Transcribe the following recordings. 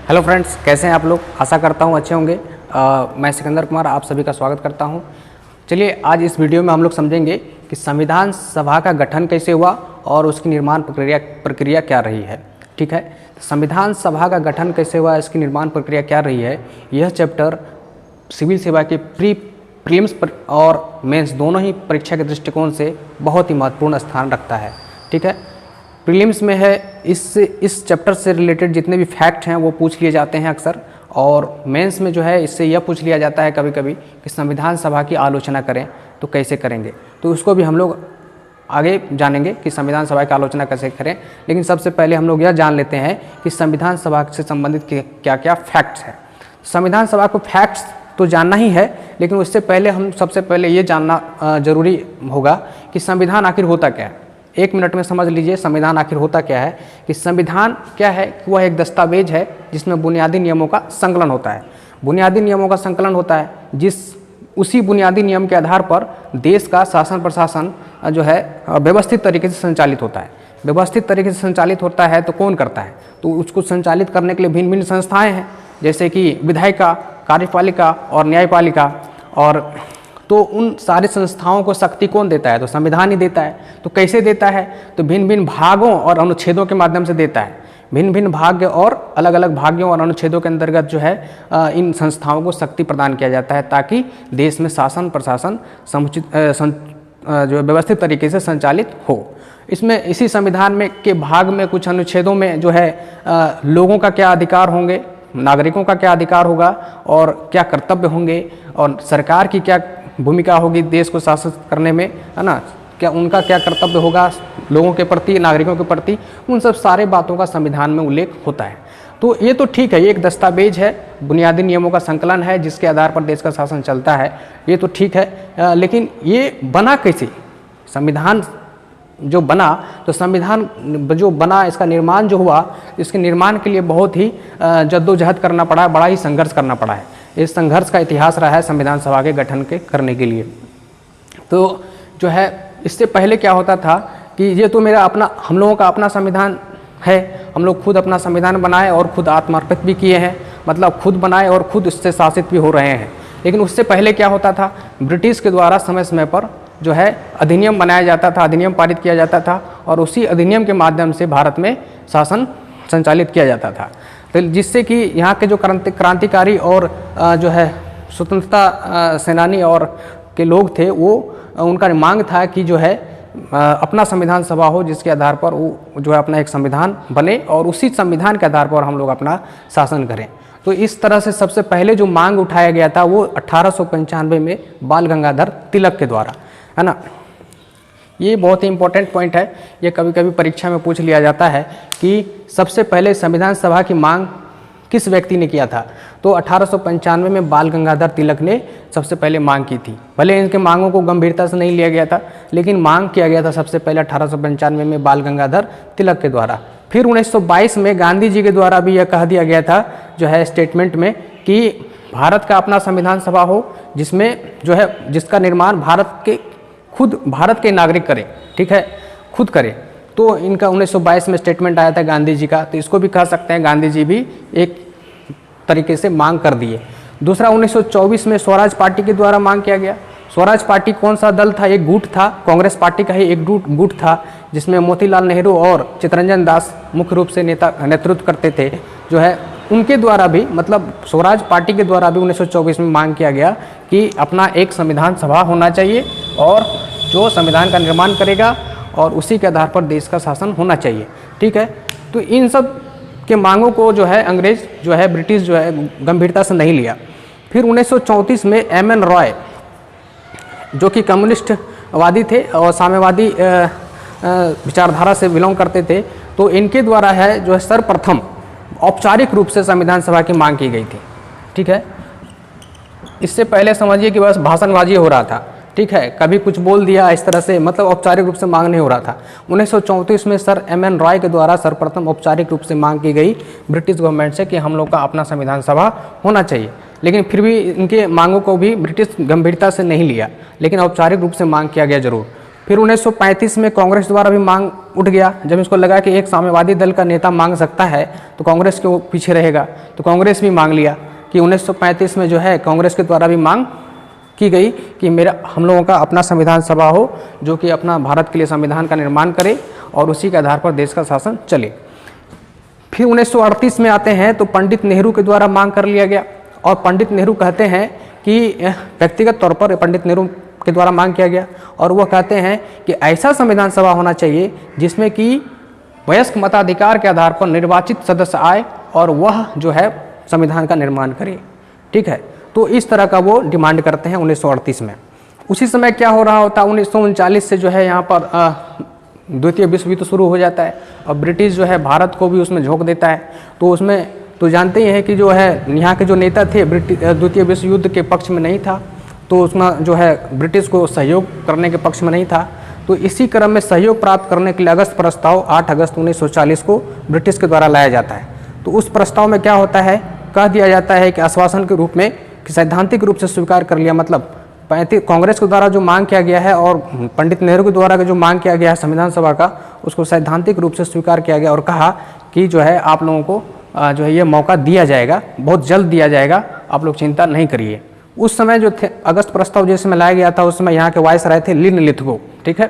Hello friends, कैसे हैं आप लोग। आशा करता हूं अच्छे होंगे। मैं सिकंदर कुमार आप सभी का स्वागत करता हूं। चलिए आज इस वीडियो में हम लोग समझेंगे कि संविधान सभा का गठन कैसे हुआ और उसकी निर्माण प्रक्रिया क्या रही है। ठीक है, संविधान सभा का गठन कैसे हुआ, इसकी निर्माण प्रक्रिया क्या रही है, यह चैप्टर सिविल सेवा के प्रीलिम्स और मेंस दोनों ही परीक्षा के दृष्टिकोण से बहुत ही महत्वपूर्ण स्थान रखता है। ठीक है, प्रीलिम्स में है इस चैप्टर से रिलेटेड जितने भी फैक्ट हैं वो पूछ लिए जाते हैं अक्सर, और मेंस में जो है इससे यह पूछ लिया जाता है कभी कभी कि संविधान सभा की आलोचना करें तो कैसे करेंगे। तो उसको भी हम लोग आगे जानेंगे कि संविधान सभा की आलोचना कैसे करें। लेकिन सबसे पहले हम लोग यह जान लेते हैं कि संविधान सभा से संबंधित क्या क्या फैक्ट्स हैं। संविधान सभा को फैक्ट्स तो जानना ही है, लेकिन उससे पहले हम सबसे पहले ये जानना जरूरी होगा कि संविधान आखिर होता क्या है। 1 मिनट में समझ लीजिए संविधान आखिर होता क्या है। कि संविधान क्या है कि वह एक दस्तावेज है जिसमें बुनियादी नियमों का संकलन होता है। बुनियादी नियमों का संकलन होता है उसी बुनियादी नियम के आधार पर देश का शासन प्रशासन जो है व्यवस्थित तरीके से संचालित होता है। व्यवस्थित तरीके से संचालित होता है तो कौन करता है, तो उसको संचालित करने के लिए भिन्न भिन्न संस्थाएँ हैं, जैसे कि विधायिका, कार्यपालिका और न्यायपालिका। और तो उन सारी संस्थाओं को शक्ति कौन देता है, तो संविधान ही देता है। तो कैसे देता है, तो भिन्न भिन्न भागों और अनुच्छेदों के माध्यम से देता है। भिन्न भिन्न भाग और अलग अलग भाग्यों और अनुच्छेदों के अंतर्गत जो है इन संस्थाओं को शक्ति प्रदान किया जाता है ताकि देश में शासन प्रशासन समुचित जो व्यवस्थित तरीके से संचालित हो। इसमें इसी संविधान में के भाग में कुछ अनुच्छेदों में जो है लोगों का क्या अधिकार होंगे, नागरिकों का क्या अधिकार होगा और क्या कर्तव्य होंगे, और सरकार की क्या भूमिका होगी देश को शासित करने में, है ना, क्या उनका क्या कर्तव्य होगा लोगों के प्रति, नागरिकों के प्रति, उन सब सारे बातों का संविधान में उल्लेख होता है। तो ये तो ठीक है, ये एक दस्तावेज है, बुनियादी नियमों का संकलन है जिसके आधार पर देश का शासन चलता है, ये तो ठीक है। लेकिन ये बना कैसे, संविधान जो बना, तो संविधान जो बना, इसका निर्माण जो हुआ, इसके निर्माण के लिए बहुत ही जद्दोजहद करना पड़ा है, बड़ा ही संघर्ष करना पड़ा है। इस संघर्ष का इतिहास रहा है संविधान सभा के गठन के करने के लिए। तो जो है इससे पहले क्या होता था कि ये तो मेरा अपना, हम लोगों का अपना संविधान है, हम लोग खुद अपना संविधान बनाए और खुद आत्मार्पित भी किए हैं, मतलब खुद बनाए और खुद उससे शासित भी हो रहे हैं। लेकिन उससे पहले क्या होता था, ब्रिटिश के द्वारा समय समय पर जो है अधिनियम बनाया जाता था, अधिनियम पारित किया जाता था, और उसी अधिनियम के माध्यम से भारत में शासन संचालित किया जाता था। तो जिससे कि यहाँ के जो क्रांतिकारी और जो है स्वतंत्रता सेनानी और के लोग थे, वो उनका मांग था कि जो है अपना संविधान सभा हो जिसके आधार पर वो जो है अपना एक संविधान बने और उसी संविधान के आधार पर हम लोग अपना शासन करें। तो इस तरह से सबसे पहले जो मांग उठाया गया था वो 1895 में बाल गंगाधर तिलक के द्वारा, है ना। ये बहुत ही इंपॉर्टेंट पॉइंट है, ये कभी कभी परीक्षा में पूछ लिया जाता है कि सबसे पहले संविधान सभा की मांग किस व्यक्ति ने किया था। तो 1895 में बाल गंगाधर तिलक ने सबसे पहले मांग की थी। भले इनके मांगों को गंभीरता से नहीं लिया गया था, लेकिन मांग किया गया था सबसे पहले 1895 में बाल गंगाधर तिलक के द्वारा। फिर 1922 में गांधी जी के द्वारा भी यह कह दिया गया था जो है स्टेटमेंट में कि भारत का अपना संविधान सभा हो जिसमें जो है जिसका निर्माण भारत के नागरिक करें, ठीक है, खुद करें। तो इनका 1922 में स्टेटमेंट आया था गांधी जी का, तो इसको भी कह सकते हैं गांधी जी भी एक तरीके से मांग कर दिए। दूसरा 1924 में स्वराज पार्टी के द्वारा मांग किया गया। स्वराज पार्टी कौन सा दल था, एक गुट था, कांग्रेस पार्टी का ही एक गुट था जिसमें मोतीलाल नेहरू और चित्तरंजन दास मुख्य रूप से नेतृत्व करते थे। जो है उनके द्वारा भी, मतलब स्वराज पार्टी के द्वारा भी 1924 में मांग किया गया कि अपना एक संविधान सभा होना चाहिए और जो संविधान का निर्माण करेगा और उसी के आधार पर देश का शासन होना चाहिए। ठीक है, तो इन सब के मांगों को जो है अंग्रेज जो है ब्रिटिश जो है गंभीरता से नहीं लिया। फिर 1934 में एम.एन. रॉय जो कि कम्युनिस्टवादी थे और साम्यवादी विचारधारा से बिलोंग करते थे, तो इनके द्वारा है जो है सर्वप्रथम औपचारिक रूप से संविधान सभा की मांग की गई थी। ठीक है, इससे पहले समझिए कि बस भाषणबाजी हो रहा था, ठीक है, कभी कुछ बोल दिया इस तरह से, मतलब औपचारिक रूप से मांग नहीं हो रहा था। 1934 में सर एम.एन. रॉय के द्वारा सर्वप्रथम औपचारिक रूप से मांग की गई ब्रिटिश गवर्नमेंट से कि हम लोग का अपना संविधान सभा होना चाहिए। लेकिन फिर भी इनके मांगों को भी ब्रिटिश गंभीरता से नहीं लिया, लेकिन औपचारिक रूप से मांग किया गया जरूर। फिर 1935 में कांग्रेस द्वारा भी मांग उठ गया, जब इसको लगा कि एक साम्यवादी दल का नेता मांग सकता है तो कांग्रेस के वो पीछे रहेगा, तो कांग्रेस भी मांग लिया कि 1935 में जो है कांग्रेस के द्वारा भी मांग की गई कि हम लोगों का अपना संविधान सभा हो जो कि अपना भारत के लिए संविधान का निर्माण करे और उसी के आधार पर देश का शासन चले। फिर 1938 में आते हैं तो पंडित नेहरू के द्वारा मांग कर लिया गया, और पंडित नेहरू कहते हैं कि व्यक्तिगत तौर पर पंडित नेहरू के द्वारा मांग किया गया, और वह कहते हैं कि ऐसा संविधान सभा होना चाहिए जिसमें कि वयस्क मताधिकार के आधार पर निर्वाचित सदस्य आए और वह जो है संविधान का निर्माण करे। ठीक है, तो इस तरह का वो डिमांड करते हैं 1938 में। उसी समय क्या हो रहा होता है, 1939 से जो है यहाँ पर द्वितीय विश्व युद्ध शुरू हो जाता है और ब्रिटिश जो है भारत को भी उसमें झोंक देता है। तो उसमें तो जानते ही हैं कि जो है यहाँ के जो नेता थे द्वितीय विश्व युद्ध के पक्ष में नहीं था, तो उसमें जो है ब्रिटिश को सहयोग करने के पक्ष में नहीं था। तो इसी क्रम में सहयोग प्राप्त करने के लिए अगस्त प्रस्ताव 8 अगस्त 1940 को ब्रिटिश के द्वारा लाया जाता है। तो उस प्रस्ताव में क्या होता है, कह दिया जाता है कि आश्वासन के रूप में कि सैद्धांतिक रूप से स्वीकार कर लिया, मतलब कांग्रेस के द्वारा जो मांग किया गया है और पंडित नेहरू के द्वारा जो मांग किया गया है संविधान सभा का, उसको सैद्धांतिक रूप से स्वीकार किया गया और कहा कि जो है आप लोगों को जो है ये मौका दिया जाएगा, बहुत जल्द दिया जाएगा, आप लोग चिंता नहीं करिए। उस समय जो थे अगस्त प्रस्ताव जिस समय लाया गया था उस समय यहाँ के वायसराय थे लिन लिथगो। ठीक है,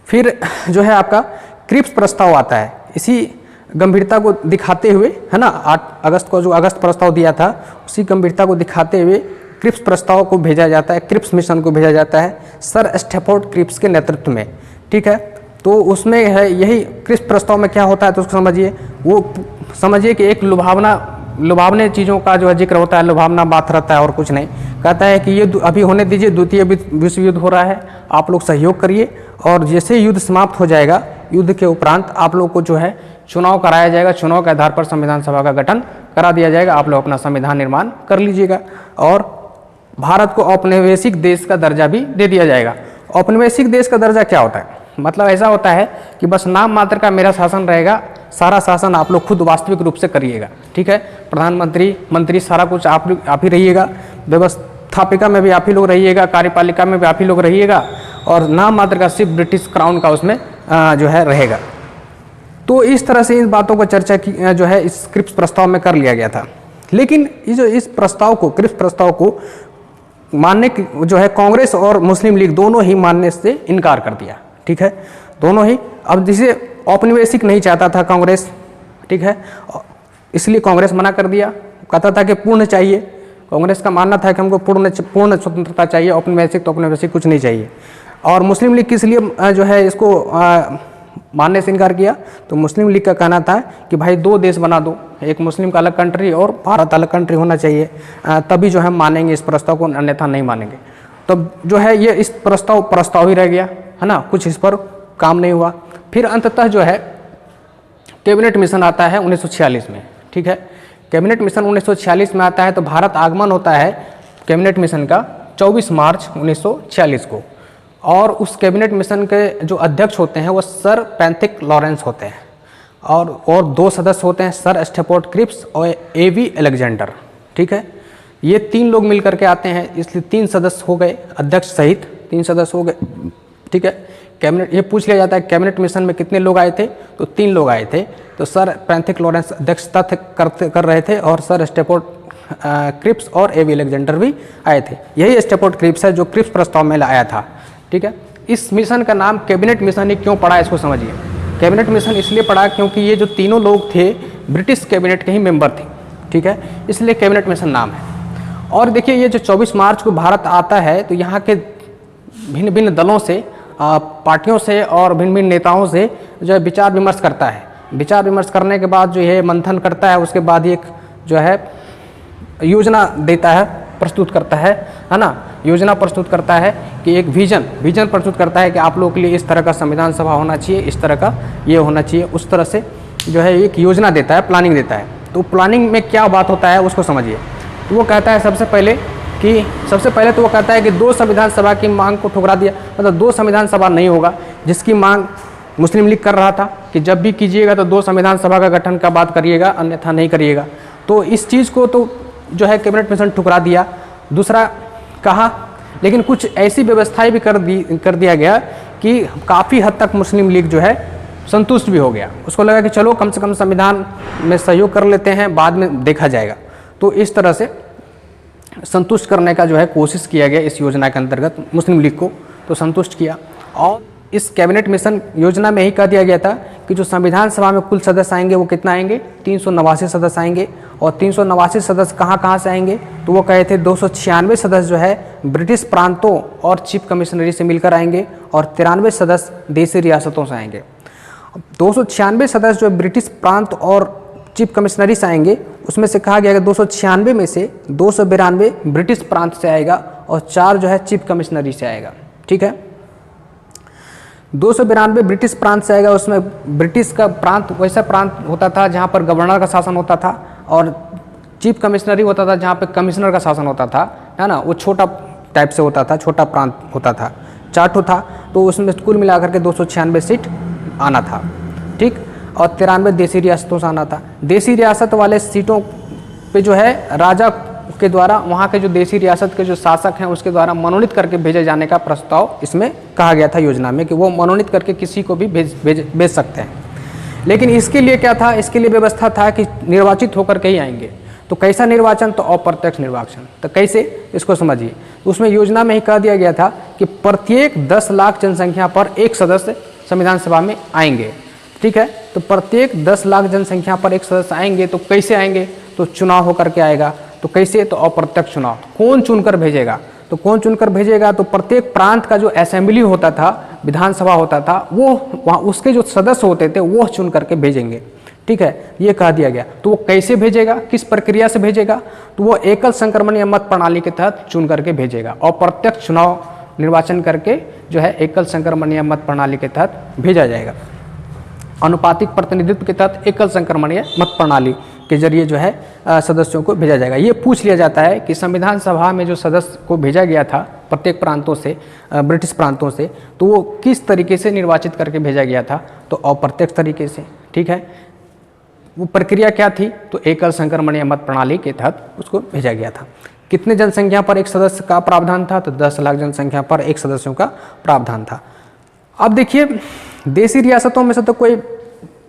फिर जो है आपका क्रिप्स प्रस्ताव आता है, इसी गंभीरता को दिखाते हुए, है ना, 8 अगस्त को जो अगस्त प्रस्ताव दिया था उसी गंभीरता को दिखाते हुए क्रिप्स प्रस्ताव को भेजा जाता है, क्रिप्स मिशन को भेजा जाता है सर स्टैफोर्ड क्रिप्स के नेतृत्व में। ठीक है, तो उसमें है यही क्रिप्स प्रस्ताव में क्या होता है, तो उसको समझिए, वो समझिए कि एक लुभावने चीज़ों का जो है जिक्र होता है, लुभावना बात रहता है और कुछ नहीं। कहता है कि ये अभी होने दीजिए, द्वितीय विश्व युद्ध हो रहा है, आप लोग सहयोग करिए और जैसे युद्ध समाप्त हो जाएगा, युद्ध के उपरांत आप लोग को जो है चुनाव कराया जाएगा, चुनाव के आधार पर संविधान सभा का गठन करा दिया जाएगा, आप लोग अपना संविधान निर्माण कर लीजिएगा और भारत को औपनिवेशिक देश का दर्जा भी दे दिया जाएगा। औपनिवेशिक देश का दर्जा क्या होता है, मतलब ऐसा होता है कि बस नाम मात्र का मेरा शासन रहेगा, सारा शासन आप लोग खुद वास्तविक रूप से करिएगा। ठीक है, प्रधानमंत्री मंत्री सारा कुछ आप ही रहिएगा, व्यवस्थापिका में भी आप ही लोग रहिएगा, कार्यपालिका में भी आप ही लोग रहिएगा और नाम मात्र का सिर्फ ब्रिटिश क्राउन का उसमें जो है रहेगा। तो इस तरह से इन बातों को चर्चा की जो है इस क्रिप्स प्रस्ताव में कर लिया गया था। लेकिन इस प्रस्ताव को, क्रिप्स प्रस्ताव को मानने की जो है कांग्रेस और मुस्लिम लीग दोनों ही मानने से इनकार कर दिया। ठीक है, दोनों ही। अब जिसे औपनिवेशिक नहीं चाहता था कांग्रेस, ठीक है, इसलिए कांग्रेस मना कर दिया, कहता था कि पूर्ण चाहिए। कांग्रेस का मानना था कि हमको पूर्ण स्वतंत्रता चाहिए, औपनिवेशिक तो औपनिवेशिक कुछ नहीं चाहिए। और मुस्लिम लीग किस लिए जो है इसको मानने से इनकार किया, तो मुस्लिम लीग का कहना था कि भाई 2 देश बना दो, एक मुस्लिम का अलग कंट्री और भारत अलग कंट्री होना चाहिए, तभी जो हम मानेंगे इस प्रस्ताव को, अन्यथा नहीं मानेंगे। तब जो है ये इस प्रस्ताव ही रह गया, है ना, कुछ इस पर काम नहीं हुआ। फिर अंततः जो है कैबिनेट मिशन आता है 1946 में। ठीक है, कैबिनेट मिशन 1946 में आता है, तो भारत आगमन होता है कैबिनेट मिशन का 24 मार्च 1946 को, और उस कैबिनेट मिशन के जो अध्यक्ष होते हैं वो सर पैंथिक लॉरेंस होते हैं और 2 सदस्य होते हैं, सर स्टैफोर्ड क्रिप्स और एवी अलेक्जेंडर। ठीक है, ये 3 लोग मिल करके आते हैं, इसलिए 3 सदस्य हो गए, अध्यक्ष सहित 3 सदस्य हो गए। ठीक है, कैबिनेट, ये पूछ लिया जाता है कैबिनेट मिशन में कितने लोग आए थे, तो 3 लोग आए थे। तो सर पैंथिक लॉरेंस अध्यक्षता कर रहे थे और सर स्टैफोर्ड क्रिप्स और एवी अलेक्जेंडर भी आए थे। यही स्टैफोर्ड क्रिप्स है जो क्रिप्स प्रस्ताव में लाया था। ठीक है, इस मिशन का नाम कैबिनेट मिशन ही क्यों पड़ा, इसको समझिए। कैबिनेट मिशन इसलिए पड़ा क्योंकि ये जो तीनों लोग थे ब्रिटिश कैबिनेट के ही मेंबर थे। ठीक है, इसलिए कैबिनेट मिशन नाम है। और देखिए ये जो 24 मार्च को भारत आता है, तो यहाँ के भिन्न भिन्न दलों से, पार्टियों से और भिन्न भिन्न नेताओं से जो है विचार विमर्श करता है। विचार विमर्श करने के बाद जो है मंथन करता है, उसके बाद एक जो है योजना देता है, प्रस्तुत करता है ना, योजना प्रस्तुत करता है कि एक विजन प्रस्तुत करता है कि आप लोगों के लिए इस तरह का संविधान सभा होना चाहिए, इस तरह का ये होना चाहिए, उस तरह से जो है एक योजना देता है, प्लानिंग देता है। तो प्लानिंग में क्या बात होता है उसको समझिए। तो वो कहता है सबसे पहले तो वो कहता है कि 2 संविधान सभा की मांग को ठुकरा दिया, मतलब 2 संविधान सभा नहीं होगा, जिसकी मांग मुस्लिम लीग कर रहा था कि जब भी कीजिएगा तो 2 संविधान सभा का गठन का बात करिएगा, अन्यथा नहीं करिएगा। तो इस चीज़ को तो जो है कैबिनेट मिशन ठुकरा दिया। दूसरा कहा लेकिन कुछ ऐसी व्यवस्थाएं भी कर दिया गया कि काफ़ी हद तक मुस्लिम लीग जो है संतुष्ट भी हो गया। उसको लगा कि चलो कम से कम संविधान में सहयोग कर लेते हैं, बाद में देखा जाएगा। तो इस तरह से संतुष्ट करने का जो है कोशिश किया गया इस योजना के अंतर्गत, मुस्लिम लीग को तो संतुष्ट किया। और इस कैबिनेट मिशन योजना में ही कह दिया गया था कि जो संविधान सभा में कुल सदस्य आएंगे वो कितना आएंगे, 389 सदस्य आएंगे। और 389 सदस्य कहाँ से आएंगे, तो वो कहे थे 296 सदस्य जो है ब्रिटिश प्रांतों और चीफ कमिश्नरी से मिलकर आएंगे और 93 सदस्य देसी रियासतों से आएंगे। 296 सदस्य जो ब्रिटिश प्रांत और चीफ कमिश्नरी से आएंगे, उसमें से कहा गया कि 296 में से 292 ब्रिटिश प्रांत से आएगा और 4 जो है चीफ कमिश्नरी से आएगा। ठीक है, 292 ब्रिटिश प्रांत से आएगा। उसमें ब्रिटिश का प्रांत वैसा प्रांत होता था जहाँ पर गवर्नर का शासन होता था, और चीफ कमिश्नरी होता था जहाँ पे कमिश्नर का शासन होता था, है ना। वो छोटा टाइप से होता था, छोटा प्रांत होता था, 4 ठो था। तो उसमें कुल मिलाकर के 296 सीट आना था। ठीक, और 93 देसी रियासतों से आना था। देसी रियासत वाले सीटों पे जो है राजा के द्वारा, वहाँ के जो देसी रियासत के जो शासक हैं उसके द्वारा मनोनीत करके भेजे जाने का प्रस्ताव इसमें कहा गया था योजना में, कि वो मनोनीत करके किसी को भी भेज सकते हैं। लेकिन इसके लिए क्या था, इसके लिए व्यवस्था था कि निर्वाचित होकर के ही आएंगे। तो कैसा निर्वाचन, तो अप्रत्यक्ष निर्वाचन। तो कैसे, इसको समझिए। उसमें योजना में ही कह दिया गया था कि प्रत्येक 10 लाख जनसंख्या पर एक सदस्य संविधान सभा में आएंगे। ठीक है, तो प्रत्येक 10 लाख जनसंख्या पर एक सदस्य आएंगे। तो कैसे आएंगे, तो चुनाव होकर के आएगा। तो कैसे, तो अप्रत्यक्ष चुनाव। कौन चुनकर भेजेगा, तो कौन चुनकर भेजेगा, तो प्रत्येक प्रांत का जो असेंबली होता था, विधानसभा होता था, वो वहाँ उसके जो सदस्य होते थे वो चुन करके भेजेंगे। ठीक है, ये कह दिया गया। तो वो कैसे भेजेगा, किस प्रक्रिया से भेजेगा, तो वो एकल संक्रमणीय मत प्रणाली के तहत चुन करके भेजेगा। अप्रत्यक्ष चुनाव निर्वाचन करके जो है एकल संक्रमणीय मत प्रणाली के तहत भेजा जाएगा। अनुपातिक प्रतिनिधित्व के तहत एकल संक्रमणीय मत प्रणाली के जरिए जो है सदस्यों को भेजा जाएगा। ये पूछ लिया जाता है कि संविधान सभा में जो सदस्य को भेजा गया था प्रत्येक प्रांतों से, ब्रिटिश प्रांतों से, तो वो किस तरीके से निर्वाचित करके भेजा गया था, तो अप्रत्यक्ष तरीके से। ठीक है, वो प्रक्रिया क्या थी, तो एकल संक्रमणीय मत प्रणाली के तहत उसको भेजा गया था। कितने जनसंख्या पर एक सदस्य का प्रावधान था, तो 10 लाख जनसंख्या पर एक सदस्यों का प्रावधान था। अब देखिए, देसी रियासतों में से तो कोई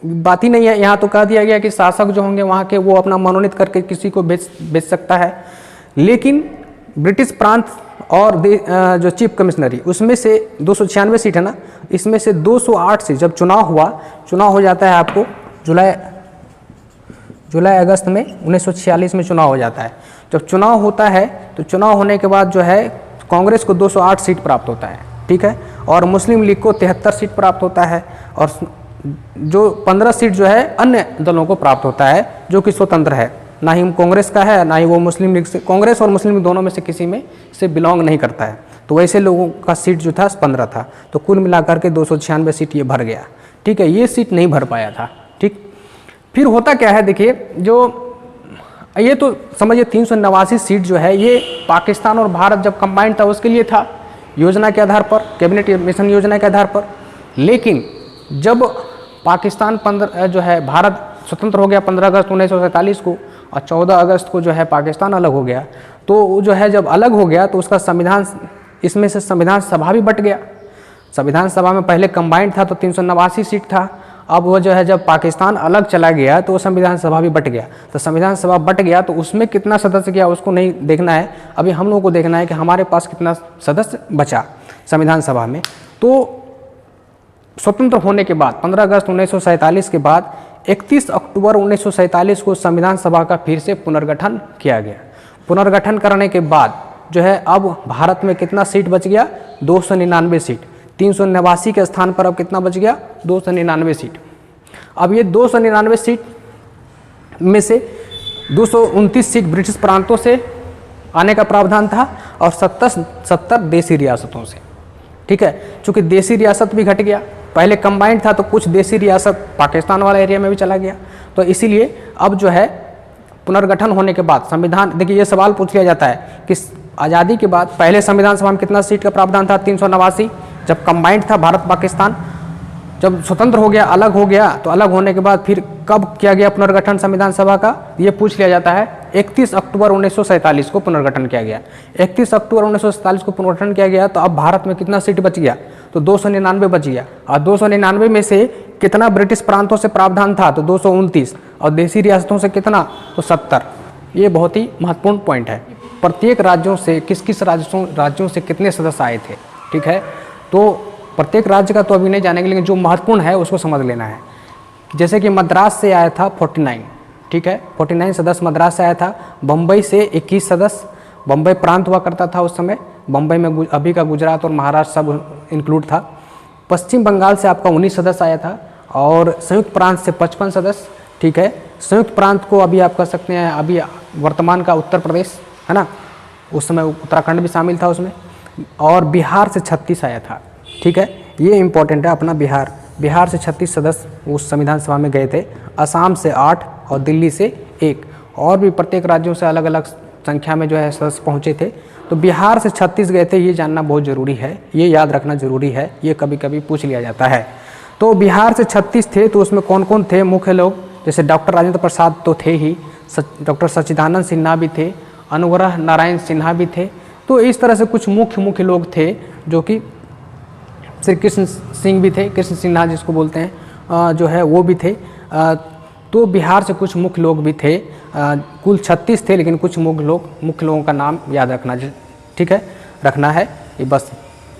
बात ही नहीं है। यहाँ तो कह दिया गया कि शासक जो होंगे वहाँ के वो अपना मनोनीत करके किसी को भेज सकता है। लेकिन ब्रिटिश प्रांत और जो चीफ कमिश्नरी, उसमें से 296 सीट है ना, इसमें से 208 से जब चुनाव हो जाता है, आपको जुलाई अगस्त में 1946 में चुनाव हो जाता है। जब चुनाव होता है तो चुनाव होने के बाद जो है कांग्रेस को 208 सीट प्राप्त होता है। ठीक है, और मुस्लिम लीग को 73 सीट प्राप्त होता है, और जो 15 सीट जो है अन्य दलों को प्राप्त होता है, जो कि स्वतंत्र है, ना ही कांग्रेस का है, ना ही वो मुस्लिम लीग से, कांग्रेस और मुस्लिम लीग दोनों में से किसी में से बिलोंग नहीं करता है। तो वैसे लोगों का सीट जो था 15 था। तो कुल मिलाकर के 296 सीट ये भर गया। ठीक है, ये सीट नहीं भर पाया था। ठीक, फिर होता क्या है, देखिए, जो ये तो समझिए 389 सीट जो है ये पाकिस्तान और भारत जब कंबाइंड था उसके लिए था, योजना के आधार पर, कैबिनेट मिशन योजना के आधार पर। लेकिन जब पाकिस्तान जो है भारत स्वतंत्र हो गया 15 अगस्त 1947 को, और 14 अगस्त को जो है पाकिस्तान अलग हो गया, तो जो है जब अलग हो गया तो उसका संविधान, इसमें से संविधान सभा भी बट गया। संविधान सभा में पहले कंबाइंड था तो 389 सीट था। अब वो जो है जब पाकिस्तान अलग चला गया तो वो संविधान सभा भी बट गया। तो संविधान सभा बट गया तो उसमें कितना सदस्य गया उसको नहीं देखना है, अभी हम लोगों को देखना है कि हमारे पास कितना सदस्य बचा संविधान सभा में। तो स्वतंत्र होने के बाद 15 अगस्त 1947 के बाद 31 अक्टूबर 1947 को संविधान सभा का फिर से पुनर्गठन किया गया। पुनर्गठन करने के बाद जो है अब भारत में कितना सीट बच गया, 299 सीट। 389 के स्थान पर अब कितना बच गया, 299 सीट। अब ये 299 सीट में से 229 सीट ब्रिटिश प्रांतों से आने का प्रावधान था और 70 देसी रियासतों से। ठीक है, चूंकि देसी रियासत भी घट गया, पहले कंबाइंड था तो कुछ देसी रियासत पाकिस्तान वाला एरिया में भी चला गया, तो इसीलिए अब जो है पुनर्गठन होने के बाद संविधान, देखिए ये सवाल पूछ लिया जाता है कि आज़ादी के बाद पहले संविधान सभा में कितना सीट का प्रावधान था, 389। जब कंबाइंड था भारत पाकिस्तान, जब स्वतंत्र हो गया, अलग हो गया, तो अलग होने के बाद फिर कब किया गया पुनर्गठन संविधान सभा का, ये पूछ लिया जाता है। 31 अक्टूबर 1947 को पुनर्गठन किया गया। 31 अक्टूबर 1947 को पुनर्गठन किया गया, तो अब भारत में कितना सीट बच गया, तो 299 बच गया। और 299 में से कितना ब्रिटिश प्रांतों से प्रावधान था, तो 229, और देसी रियासतों से कितना, तो 70। ये बहुत ही महत्वपूर्ण पॉइंट है। प्रत्येक राज्यों से किस किस राज्यों से कितने सदस्य आए थे, ठीक है। तो प्रत्येक राज्य का तो अभी नहीं जानेंगे, लेकिन जो महत्वपूर्ण है उसको समझ लेना है। जैसे कि मद्रास से आया था 49, ठीक है, 49 सदस्य मद्रास से आया था। बम्बई से 21 सदस्य, बम्बई प्रांत हुआ करता था उस समय, बम्बई में अभी का गुजरात और महाराष्ट्र सब इंक्लूड था। पश्चिम बंगाल से आपका 19 सदस्य आया था, और संयुक्त प्रांत से 55 सदस्य, ठीक है। संयुक्त प्रांत को अभी आप कह सकते हैं अभी वर्तमान का उत्तर प्रदेश है ना, उस समय उत्तराखंड भी शामिल था उसमें। और बिहार से 36 आया था, ठीक है, ये इंपॉर्टेंट है अपना बिहार से 36 सदस्य उस संविधान सभा में गए थे। असम से 8 और दिल्ली से 1, और भी प्रत्येक राज्यों से अलग अलग संख्या में जो है सदस्य पहुँचे थे। तो बिहार से 36 गए थे, ये जानना बहुत ज़रूरी है, ये याद रखना ज़रूरी है, ये कभी कभी पूछ लिया जाता है। तो बिहार से 36 थे, तो उसमें कौन कौन थे मुख्य लोग, जैसे डॉक्टर राजेंद्र प्रसाद तो थे ही, डॉक्टर सच्चिदानंद सिन्हा भी थे, अनुग्रह नारायण सिन्हा भी थे। तो इस तरह से कुछ मुख्य लोग थे, जो कि श्री कृष्ण सिंह भी थे, कृष्ण सिन्हा जिसको बोलते हैं जो है वो भी थे। तो बिहार से कुछ मुख्य लोग भी थे, कुल 36 थे, लेकिन कुछ मुख्य लोगों का नाम याद रखना, ठीक है, रखना है, ये बस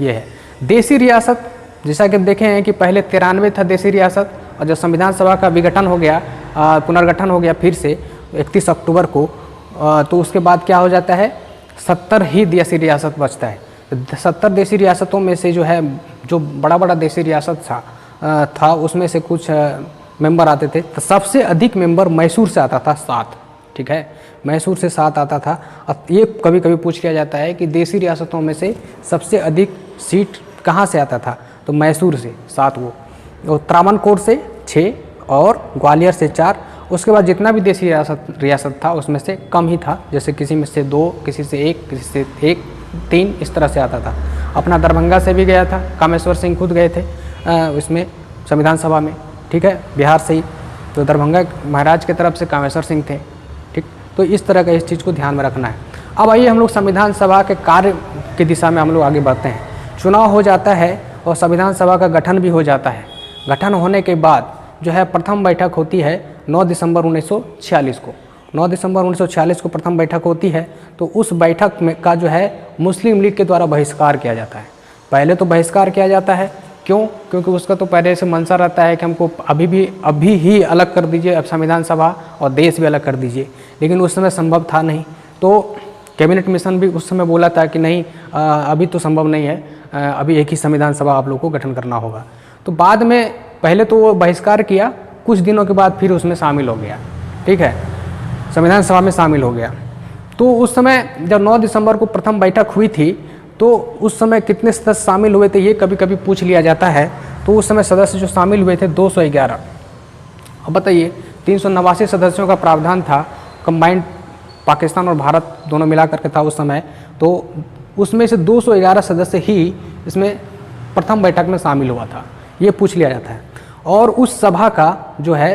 ये है। देसी रियासत, जैसा कि देखे हैं कि पहले 93 था देसी रियासत, और जब संविधान सभा का विघटन हो गया, पुनर्गठन हो गया फिर से 31 अक्टूबर को, तो उसके बाद क्या हो जाता है, 70 ही देसी रियासत बचता है। 70 देसी रियासतों में से जो है, जो बड़ा देसी रियासत था उसमें से कुछ मेंबर आते थे। तो सबसे अधिक मेंबर मैसूर से आता था 7, ठीक है, मैसूर से 7 आता था। अब ये कभी कभी पूछ लिया जाता है कि देसी रियासतों में से सबसे अधिक सीट कहाँ से आता था, तो मैसूर से 7 वो, त्रावणकोर से 6 और ग्वालियर से 4। उसके बाद जितना भी देसी रियासत था उसमें से कम ही था, जैसे किसी में से 2, किसी से 1, किसी से 1, 3, इस तरह से आता था। अपना दरभंगा से भी गया था, कामेश्वर सिंह खुद गए थे इसमें संविधान सभा में, ठीक है, बिहार से ही। तो दरभंगा महाराज की तरफ से कामेश्वर सिंह थे, ठीक। तो इस तरह का इस चीज़ को ध्यान में रखना है। अब आइए हम लोग संविधान सभा के कार्य की दिशा में हम लोग आगे बढ़ते हैं। चुनाव हो जाता है और संविधान सभा का गठन भी हो जाता है। गठन होने के बाद जो है प्रथम बैठक होती है 9 दिसंबर 1946 को। 9 दिसंबर 1946 को प्रथम बैठक होती है। तो उस बैठक में का जो है मुस्लिम लीग के द्वारा बहिष्कार किया जाता है। पहले तो बहिष्कार किया जाता है, क्यों? क्योंकि उसका तो पहले से मंशा रहता है कि हमको अभी ही अलग कर दीजिए, अब संविधान सभा और देश भी अलग कर दीजिए, लेकिन उस समय संभव था नहीं। तो कैबिनेट मिशन भी उस समय बोला था कि नहीं, अभी तो संभव नहीं है, अभी एक ही संविधान सभा आप लोग को गठन करना होगा। तो बाद में पहले तो वो बहिष्कार किया, कुछ दिनों के बाद फिर उसमें शामिल हो गया, ठीक है, संविधान सभा में शामिल हो गया। तो उस समय जब 9 दिसंबर को प्रथम बैठक हुई थी, तो उस समय कितने सदस्य शामिल हुए थे ये कभी कभी पूछ लिया जाता है। तो उस समय सदस्य जो शामिल हुए थे 211। अब बताइए, 389 सदस्यों का प्रावधान था, कंबाइंड पाकिस्तान और भारत दोनों मिला करके था उस समय। तो उसमें से 211 सदस्य ही इसमें प्रथम बैठक में शामिल हुआ था, ये पूछ लिया जाता है। और उस सभा का जो है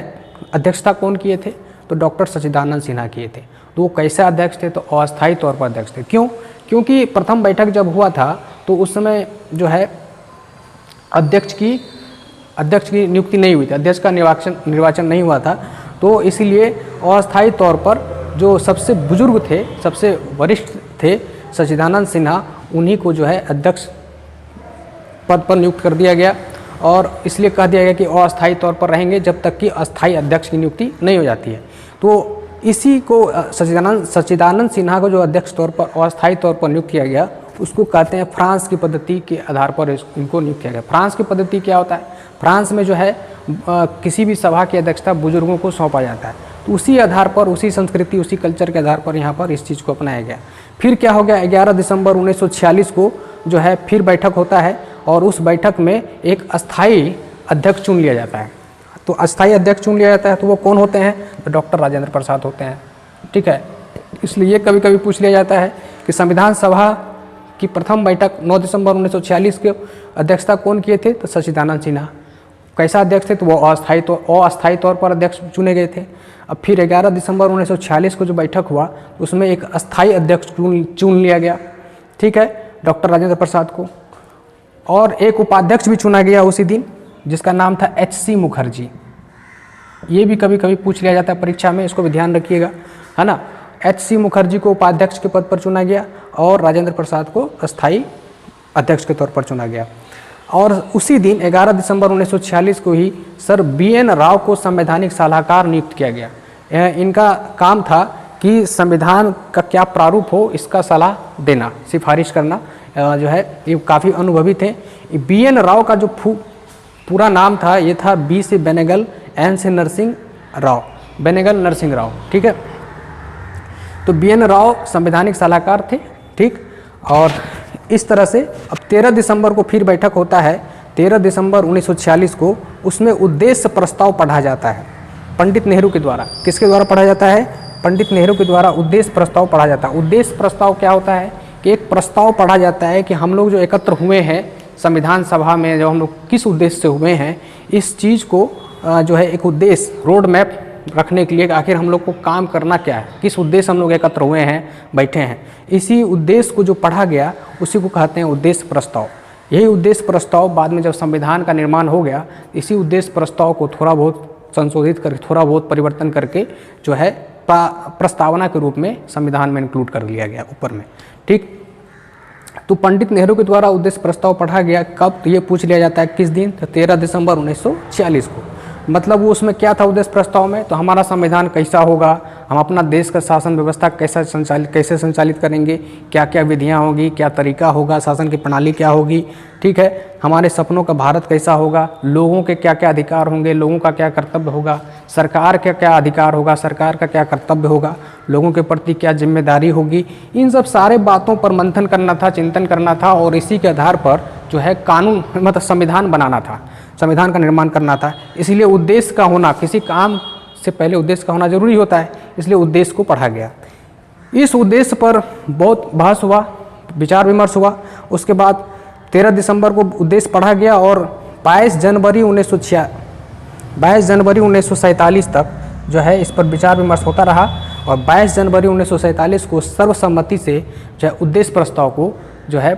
अध्यक्षता कौन किए थे, तो डॉक्टर सच्चिदानंद सिन्हा किए थे। तो वो कैसे अध्यक्ष थे, तो अस्थायी तौर पर अध्यक्ष थे। क्यों? क्योंकि प्रथम बैठक जब हुआ था तो उस समय जो है अध्यक्ष की नियुक्ति नहीं हुई थी, अध्यक्ष का निर्वाचन नहीं हुआ था। तो इसीलिए अस्थायी तौर पर जो सबसे बुजुर्ग थे, सबसे वरिष्ठ थे सच्चिदानंद सिन्हा, उन्हीं को जो है अध्यक्ष पद पर नियुक्त कर दिया गया। और इसलिए कह दिया गया कि अस्थायी तौर पर रहेंगे जब तक कि अस्थायी अध्यक्ष की नियुक्ति नहीं हो जाती है। तो इसी को सच्चिदानंद सिन्हा को जो अध्यक्ष तौर पर अस्थायी तौर पर नियुक्त किया गया, उसको कहते हैं फ्रांस की पद्धति के आधार पर इनको नियुक्त किया गया। फ्रांस की पद्धति क्या होता है? फ्रांस में जो है किसी भी सभा की अध्यक्षता बुजुर्गों को सौंपा जाता है। तो उसी आधार पर, उसी संस्कृति, उसी कल्चर के आधार पर यहाँ पर इस चीज़ को अपनाया गया। फिर क्या हो गया, 11 दिसंबर 1946 को जो है फिर बैठक होता है, और उस बैठक में एक अस्थायी अध्यक्ष चुन लिया जाता है। तो अस्थायी अध्यक्ष चुन लिया जाता है, तो वो कौन होते हैं, तो डॉक्टर राजेंद्र प्रसाद होते हैं, ठीक है। इसलिए कभी कभी पूछ लिया जाता है कि संविधान सभा की प्रथम बैठक 9 दिसंबर 1946 के अध्यक्षता कौन किए थे, तो सच्चिदानंद सिन्हा। कैसा अध्यक्ष थे, तो वो अस्थायी तौर पर अध्यक्ष चुने गए थे। अब फिर 11 दिसंबर 1946 को जो बैठक हुआ उसमें एक अस्थायी अध्यक्ष चुन लिया गया, ठीक है, डॉक्टर राजेंद्र प्रसाद को, और एक उपाध्यक्ष भी चुना गया उसी दिन जिसका नाम था HC मुखर्जी। ये भी कभी कभी पूछ लिया जाता है परीक्षा में, इसको भी ध्यान रखिएगा, है ना। HC मुखर्जी को उपाध्यक्ष के पद पर चुना गया और राजेंद्र प्रसाद को अस्थायी अध्यक्ष के तौर पर चुना गया। और उसी दिन 11 दिसंबर 1946 को ही सर BN राव को संवैधानिक सलाहकार नियुक्त किया गया। इनका काम था कि संविधान का क्या प्रारूप हो इसका सलाह देना, सिफारिश करना, जो है ये काफ़ी अनुभवी थे। BN राव का जो पूरा नाम था ये था B से बेनेगल, N से नरसिंह राव, बेनेगल नरसिंह राव, ठीक है। तो BN राव संवैधानिक सलाहकार थे, ठीक। और इस तरह से अब 13 दिसंबर को फिर बैठक होता है, 13 दिसंबर 1946 को, उसमें उद्देश्य प्रस्ताव पढ़ा जाता है पंडित नेहरू के द्वारा। किसके द्वारा पढ़ा जाता है? पंडित नेहरू के द्वारा उद्देश्य प्रस्ताव पढ़ा जाता है। उद्देश्य प्रस्ताव क्या होता है कि एक प्रस्ताव पढ़ा जाता है कि हम लोग जो एकत्र हुए हैं संविधान सभा में, जो हम लोग किस उद्देश्य से हुए हैं, इस चीज़ को जो है एक उद्देश्य, रोड मैप रखने के लिए आखिर हम लोग को काम करना क्या है, किस उद्देश्य हम लोग एकत्र हुए हैं, बैठे हैं। इसी उद्देश्य को जो पढ़ा गया उसी को कहते हैं उद्देश्य प्रस्ताव। यही उद्देश्य प्रस्ताव बाद में जब संविधान का निर्माण हो गया, इसी उद्देश्य प्रस्ताव को थोड़ा बहुत संशोधित करके, थोड़ा बहुत परिवर्तन करके जो है प्रस्तावना के रूप में संविधान में इंक्लूड कर लिया गया ऊपर में, ठीक। तो पंडित नेहरू के द्वारा उद्देश्य प्रस्ताव पढ़ा गया कब, तो ये पूछ लिया जाता है किस दिन, तो 13 दिसंबर 1946 को। मतलब वो उसमें क्या था उद्देश्य प्रस्ताव में, तो हमारा संविधान कैसा होगा, हम अपना देश का शासन व्यवस्था कैसे संचालित करेंगे, क्या क्या विधियां होगी, क्या तरीका होगा, शासन की प्रणाली क्या होगी, ठीक है, हमारे सपनों का भारत कैसा होगा, लोगों के क्या क्या अधिकार होंगे, लोगों का क्या कर्तव्य होगा, सरकार का क्या अधिकार होगा, सरकार का क्या कर्तव्य होगा, लोगों के प्रति क्या जिम्मेदारी होगी, इन सब सारे बातों पर मंथन करना था, चिंतन करना था, और इसी के आधार पर जो है कानून, मतलब संविधान बनाना था, संविधान का निर्माण करना था। इसलिए उद्देश्य का होना, किसी काम से पहले उद्देश्य का होना जरूरी होता है, इसलिए उद्देश्य को पढ़ा गया। इस उद्देश्य पर बहुत बहस हुआ, विचार विमर्श हुआ। उसके बाद 13 दिसंबर को उद्देश्य पढ़ा गया और 22 जनवरी 1947 तक जो है इस पर विचार विमर्श होता रहा, और 22 जनवरी 1947 को सर्वसम्मति से जो है उद्देश्य प्रस्ताव को जो है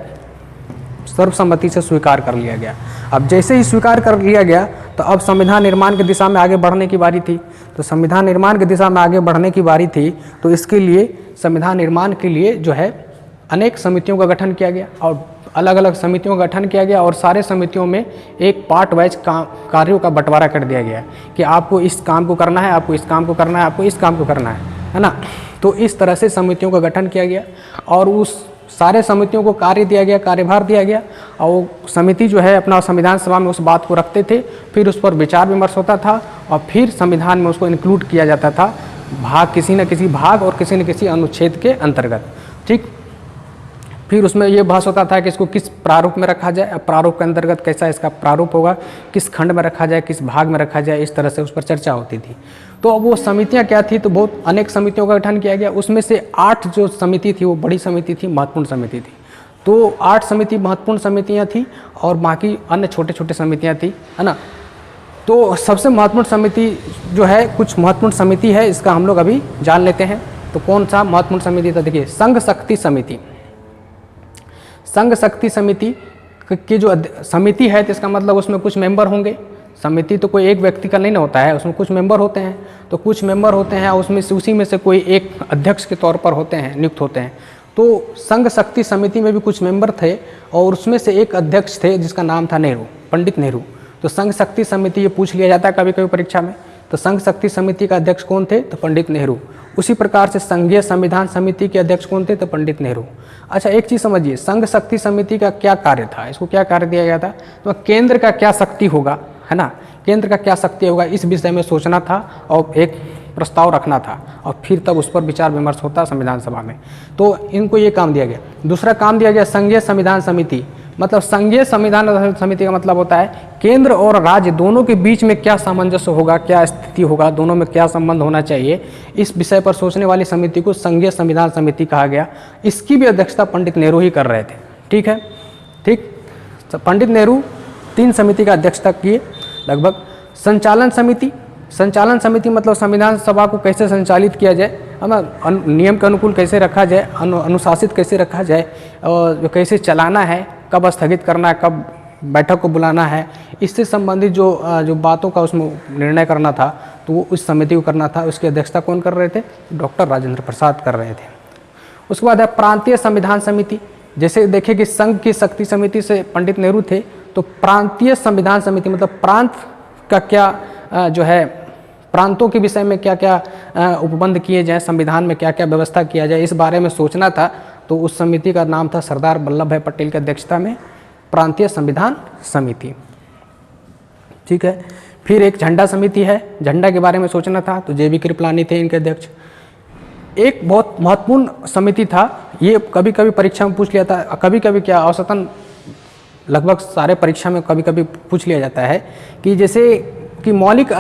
सर्वसम्मति से स्वीकार कर लिया गया। अब जैसे ही स्वीकार कर लिया गया तो अब संविधान निर्माण की दिशा में आगे बढ़ने की बारी थी। तो संविधान निर्माण की दिशा में आगे बढ़ने की बारी थी, तो इसके लिए संविधान निर्माण के लिए जो है अनेक समितियों का गठन किया गया, और अलग अलग समितियों का गठन किया गया, और सारे समितियों में एक पार्ट वाइज कार्यों का बंटवारा कर दिया गया कि आपको इस काम को करना है, आपको इस काम को करना है, आपको इस काम को करना है ना। तो इस तरह से समितियों का गठन किया गया, और उस सारे समितियों को कार्य दिया गया, कार्यभार दिया गया, और वो समिति जो है अपना संविधान सभा में उस बात को रखते थे, फिर उस पर विचार विमर्श होता था, और फिर संविधान में उसको इंक्लूड किया जाता था भाग, किसी न किसी भाग और किसी न किसी अनुच्छेद के अंतर्गत, ठीक। फिर उसमें ये बहस होता था कि इसको किस प्रारूप में रखा जाए, अब प्रारूप के अंतर्गत कैसा इसका प्रारूप होगा, किस खंड में रखा जाए, किस भाग में रखा जाए, इस तरह से उस पर चर्चा होती थी। तो अब वो समितियां क्या थी, तो बहुत अनेक समितियों का गठन किया गया। उसमें से 8 जो समिति थी वो बड़ी समिति थी, महत्वपूर्ण समिति थी। तो 8 समिति महत्वपूर्ण समितियां थी, और बाकी अन्य छोटे छोटे समितियां थी, है ना। तो सबसे महत्वपूर्ण समिति जो है, कुछ महत्वपूर्ण समिति है, इसका हम लोग अभी जान लेते हैं। तो कौन सा महत्वपूर्ण समिति था, देखिए संघ शक्ति समिति। संघ शक्ति समिति की जो समिति है, तो इसका मतलब उसमें कुछ मेंबर होंगे। समिति तो कोई एक व्यक्ति का नहीं ना होता है, उसमें कुछ मेंबर होते हैं। तो कुछ मेंबर होते हैं, उसमें से उसी में से कोई एक अध्यक्ष के तौर पर होते हैं, नियुक्त होते हैं। तो संघ शक्ति समिति में भी कुछ मेंबर थे, और उसमें से एक अध्यक्ष थे जिसका नाम था नेहरू, पंडित नेहरू। तो संघ शक्ति समिति, ये पूछ लिया जाता है कभी कभी परीक्षा में, तो संघ शक्ति समिति का अध्यक्ष कौन थे, तो पंडित नेहरू। उसी प्रकार से संघीय संविधान समिति के अध्यक्ष कौन थे, तो पंडित नेहरू। अच्छा, एक चीज़ समझिए, संघ शक्ति समिति का क्या कार्य था, इसको क्या कार्य दिया गया था, तो केंद्र का क्या शक्ति होगा, है ना, केंद्र का क्या शक्ति होगा, इस विषय में सोचना था और एक प्रस्ताव रखना था, और फिर तब उस पर विचार विमर्श होता संविधान सभा में। तो इनको ये काम दिया गया। दूसरा काम दिया गया संघीय संविधान समिति। मतलब संघीय संविधान समिति का मतलब होता है केंद्र और राज्य दोनों के बीच में क्या सामंजस्य होगा, क्या स्थिति होगा, दोनों में क्या संबंध होना चाहिए, इस विषय पर सोचने वाली समिति को संघीय संविधान समिति कहा गया। इसकी भी अध्यक्षता पंडित नेहरू ही कर रहे थे, ठीक है, ठीक। पंडित नेहरू 3 समिति का अध्यक्षता किए। लगभग। संचालन समिति मतलब संविधान सभा को कैसे संचालित किया जाए, है ना, नियम के अनुकूल कैसे रखा जाए, अनुशासित कैसे रखा जाए, और कैसे चलाना है, कब स्थगित करना है, कब बैठक को बुलाना है, इससे संबंधित जो बातों का उसमें निर्णय करना था, तो वो उस समिति को करना था। उसकी अध्यक्षता कौन कर रहे थे? डॉक्टर राजेंद्र प्रसाद कर रहे थे। उसके बाद है प्रांतीय संविधान समिति। जैसे देखें कि संघ की शक्ति समिति से पंडित नेहरू थे, तो प्रांतीय संविधान समिति मतलब प्रांत का क्या जो है, प्रांतों के विषय में क्या क्या उपबंध किए जाए, संविधान में क्या क्या व्यवस्था किया जाए, इस बारे में सोचना था। तो उस समिति का नाम था सरदार वल्लभ भाई पटेल की अध्यक्षता में प्रांतीय संविधान समिति। ठीक है। फिर एक झंडा समिति है, झंडा के बारे में सोचना था, तो जेबी कृपलानी थे इनके अध्यक्ष। एक बहुत महत्वपूर्ण समिति था, ये कभी कभी परीक्षा में पूछ लिया था, कभी कभी क्या औसतन लगभग सारे परीक्षा में कभी कभी पूछ लिया जाता है, कि जैसे कि मौलिक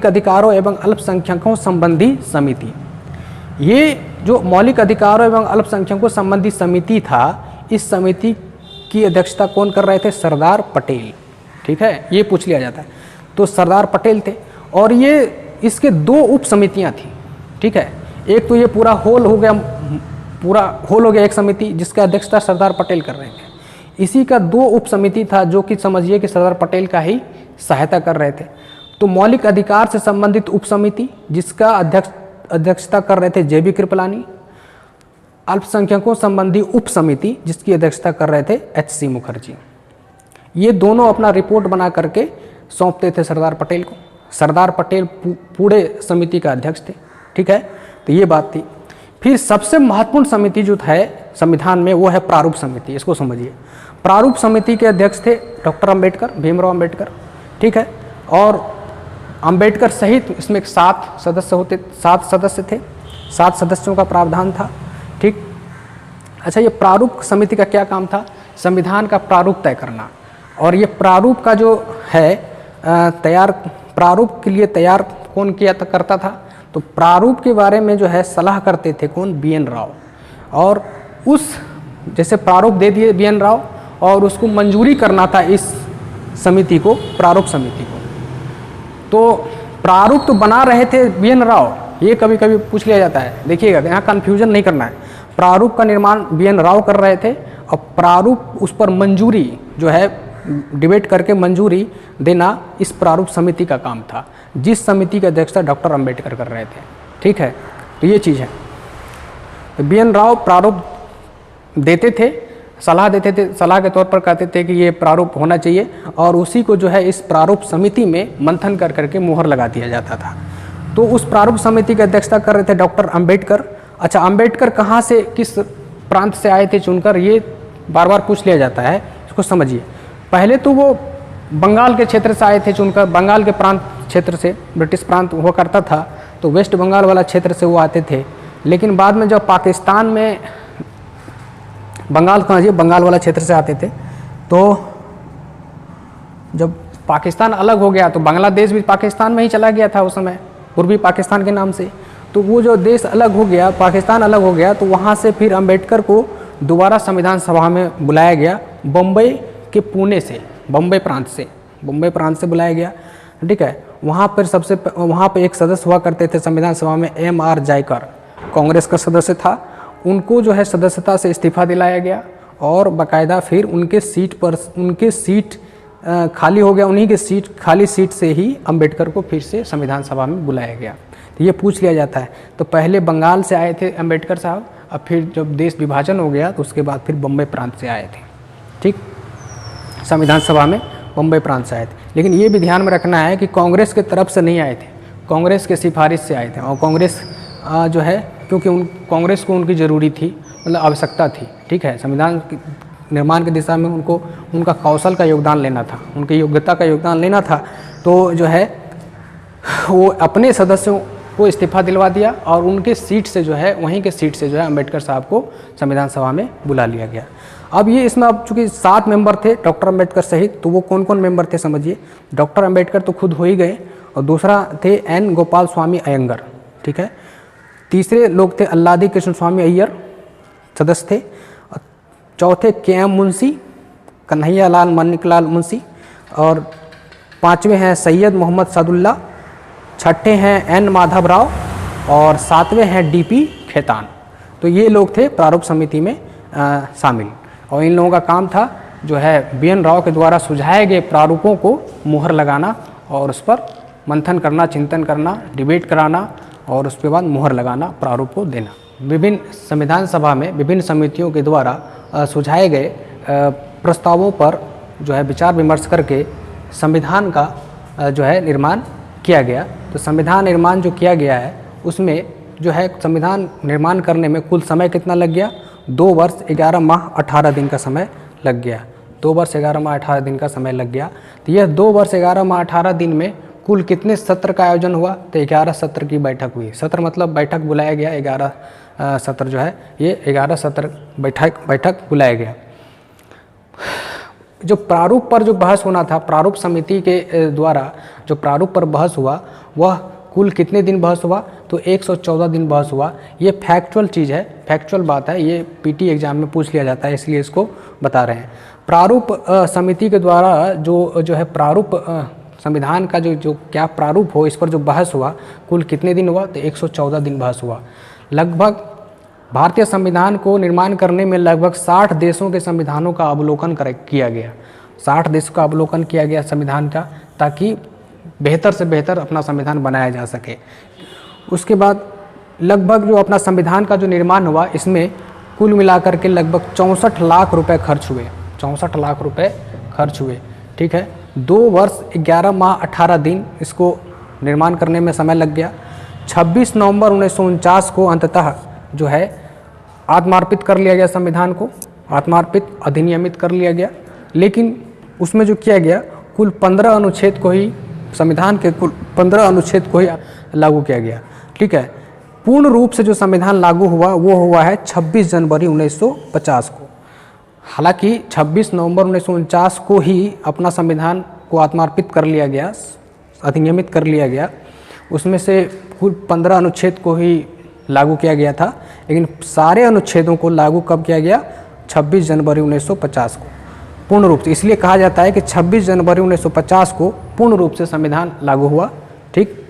अधिकारों एवं अल्पसंख्यकों संबंधी समिति। ये जो मौलिक अधिकारों एवं अल्पसंख्यकों संबंधी समिति था, इस समिति की अध्यक्षता कौन कर रहे थे? सरदार पटेल। ठीक है, ये पूछ लिया जाता है, तो सरदार पटेल थे। और ये इसके 2 उप समितियाँ थी। ठीक है, एक तो ये पूरा होल हो गया एक समिति जिसका अध्यक्षता सरदार पटेल कर रहे थे। इसी का 2 उप समिति था जो कि समझिए कि सरदार पटेल का ही सहायता कर रहे थे। तो मौलिक अधिकार से संबंधित उप समिति जिसका अध्यक्षता कर रहे थे जेबी कृपलानी, अल्पसंख्यकों संबंधी उप समिति जिसकी अध्यक्षता कर रहे थे एच.सी. मुखर्जी। ये दोनों अपना रिपोर्ट बना करके सौंपते थे सरदार पटेल को। सरदार पटेल पूरे समिति का अध्यक्ष थे। ठीक है, तो ये बात थी। फिर सबसे महत्वपूर्ण समिति जो है संविधान में, वो है प्रारूप समिति। इसको समझिए, प्रारूप समिति के अध्यक्ष थे डॉक्टर अम्बेडकर, भीमराव अम्बेडकर। ठीक है, और अम्बेडकर सहित इसमें 7 सदस्य थे, 7 सदस्यों का प्रावधान था। ठीक। अच्छा, ये प्रारूप समिति का क्या काम था? संविधान का प्रारूप तय करना। और ये प्रारूप का जो है प्रारूप के लिए तैयार कौन करता था? तो प्रारूप के बारे में जो है सलाह करते थे कौन? बी.एन. राव। और जैसे प्रारूप दे दिए बी.एन. राव, और उसको मंजूरी करना था इस समिति को, प्रारूप समिति को। तो प्रारूप तो बना रहे थे बी.एन. राव, ये कभी कभी पूछ लिया जाता है, देखिएगा यहाँ कन्फ्यूजन नहीं करना है। प्रारूप का निर्माण बी.एन. राव कर रहे थे, और प्रारूप उस पर मंजूरी जो है डिबेट करके मंजूरी देना इस प्रारूप समिति का काम था, जिस समिति की अध्यक्षता डॉक्टर अम्बेडकर कर रहे थे। ठीक है, तो ये चीज़ है। तो बी.एन. राव प्रारूप देते थे, सलाह देते थे, सलाह के तौर पर कहते थे कि ये प्रारूप होना चाहिए, और उसी को जो है इस प्रारूप समिति में मंथन कर करके मुहर लगा दिया जाता था। तो उस प्रारूप समिति की अध्यक्षता कर रहे थे डॉक्टर अम्बेडकर। अच्छा, अम्बेडकर कहाँ से, किस प्रांत से आए थे चुनकर, ये बार बार पूछ लिया जाता है, इसको समझिए। पहले तो वो बंगाल के क्षेत्र से आए थे चुनकर, बंगाल के प्रांत क्षेत्र से, ब्रिटिश प्रांत हुआ करता था, तो वेस्ट बंगाल वाला क्षेत्र से वो आते थे। लेकिन बाद में जब पाकिस्तान में, बंगाल वाला क्षेत्र से आते थे, तो जब पाकिस्तान अलग हो गया तो बांग्लादेश भी पाकिस्तान में ही चला गया था उस समय, पूर्वी पाकिस्तान के नाम से। तो वो जो देश अलग हो गया, पाकिस्तान अलग हो गया, तो वहाँ से फिर अम्बेडकर को दोबारा संविधान सभा में बुलाया गया, बम्बई के पुणे से, बम्बई प्रांत से बुलाया गया। ठीक है, वहाँ पर एक सदस्य हुआ करते थे संविधान सभा में, M.R. जायकर, कांग्रेस का सदस्य था। उनको जो है सदस्यता से इस्तीफा दिलाया गया, और बाकायदा फिर उनके सीट खाली हो गया, उन्हीं के खाली सीट से ही अम्बेडकर को फिर से संविधान सभा में बुलाया गया। तो ये पूछ लिया जाता है, तो पहले बंगाल से आए थे अम्बेडकर साहब, अब फिर जब देश विभाजन हो गया तो उसके बाद फिर बम्बई प्रांत से आए थे। ठीक, संविधान सभा में बम्बई प्रांत से आए थे। लेकिन ये भी ध्यान में रखना है कि कांग्रेस के तरफ से नहीं आए थे, कांग्रेस के सिफारिश से आए थे। और कांग्रेस जो है, क्योंकि कांग्रेस को उनकी ज़रूरी थी, मतलब आवश्यकता थी। ठीक है, संविधान निर्माण की दिशा में उनका कौशल का योगदान लेना था, उनकी योग्यता का योगदान लेना था। तो जो है वो अपने सदस्यों को इस्तीफा दिलवा दिया, और उनके सीट से जो है, वहीं के सीट से जो है अम्बेडकर साहब को संविधान सभा में बुला लिया गया। अब ये इसमें अब चूँकि 7 मेंबर थे डॉक्टर अम्बेडकर सहित, तो वो कौन कौन मेंबर थे समझिए। डॉक्टर अम्बेडकर तो खुद हो ही गए, और दूसरा थे N. गोपाल स्वामी अयंगर। ठीक है, तीसरे लोग थे अल्लादी कृष्ण स्वामी अय्यर, सदस्य थे। चौथे K.M. मुंशी, कन्हैया लाल मानिकलाल मुंशी, और 5वें हैं सैयद मोहम्मद सादुल्ला, 6ठे हैं एन माधव राव और 7वें हैं डीपी खेतान। तो ये लोग थे प्रारूप समिति में शामिल, और इन लोगों का काम था जो है बीएन राव के द्वारा सुझाए गए प्रारूपों को मुहर लगाना और उस पर मंथन करना, चिंतन करना, डिबेट कराना और उसके बाद मुहर लगाना, प्रारूप को देना। विभिन्न संविधान सभा में विभिन्न समितियों के द्वारा सुझाए गए प्रस्तावों पर जो है विचार विमर्श करके संविधान का जो है निर्माण किया गया। तो संविधान निर्माण जो किया गया है उसमें जो है संविधान निर्माण करने में कुल समय कितना लग गया? 2 वर्ष 11 माह 18 दिन का समय लग गया। 2 वर्ष 11 माह 18 दिन का समय लग गया। तो यह 2 वर्ष 11 माह 18 दिन में कुल कितने सत्र का आयोजन हुआ? तो 11 सत्र की बैठक हुई। सत्र मतलब बैठक बुलाया गया, 11 सत्र जो है ये 11 सत्र बैठक बुलाया गया। जो प्रारूप पर जो बहस होना था, प्रारूप समिति के द्वारा जो प्रारूप पर बहस हुआ वह कुल कितने दिन बहस हुआ? तो 114 दिन बहस हुआ। ये फैक्चुअल चीज़ है, फैक्चुअल बात है, ये पीटी एग्जाम में पूछ लिया जाता है, इसलिए इसको बता रहे हैं। प्रारूप समिति के द्वारा जो है प्रारूप संविधान का जो क्या प्रारूप हो इस पर जो बहस हुआ कुल कितने दिन हुआ? तो 114 दिन बहस हुआ। लगभग भारतीय संविधान को निर्माण करने में लगभग 60 देशों के संविधानों का अवलोकन किया गया। 60 देशों का अवलोकन किया गया संविधान का, ताकि बेहतर से बेहतर अपना संविधान बनाया जा सके। उसके बाद लगभग जो अपना संविधान का जो निर्माण हुआ इसमें कुल मिलाकर के लगभग 64 लाख रुपए खर्च हुए। 64 लाख रुपए खर्च हुए, ठीक है। 2 वर्ष 11 माह 18 दिन इसको निर्माण करने में समय लग गया। 26 नवंबर 1949 को अंततः जो है आत्मार्पित कर लिया गया संविधान को, आत्मार्पित अधिनियमित कर लिया गया। लेकिन उसमें जो किया गया कुल 15 अनुच्छेद को ही, संविधान के कुल 15 अनुच्छेद को ही लागू किया गया, ठीक है। पूर्ण रूप से जो संविधान लागू हुआ वो हुआ है 26 जनवरी 1950 को। हालांकि 26 नवंबर 1949 को ही अपना संविधान को आत्मार्पित कर लिया गया, अधिनियमित कर लिया गया। उसमें से कुल 15 अनुच्छेद को ही लागू किया गया था, लेकिन सारे अनुच्छेदों को लागू कब किया गया? 26 जनवरी 1950 को पूर्ण रूप से। इसलिए कहा जाता है कि 26 जनवरी 1950 को पूर्ण रूप से संविधान लागू हुआ, ठीक।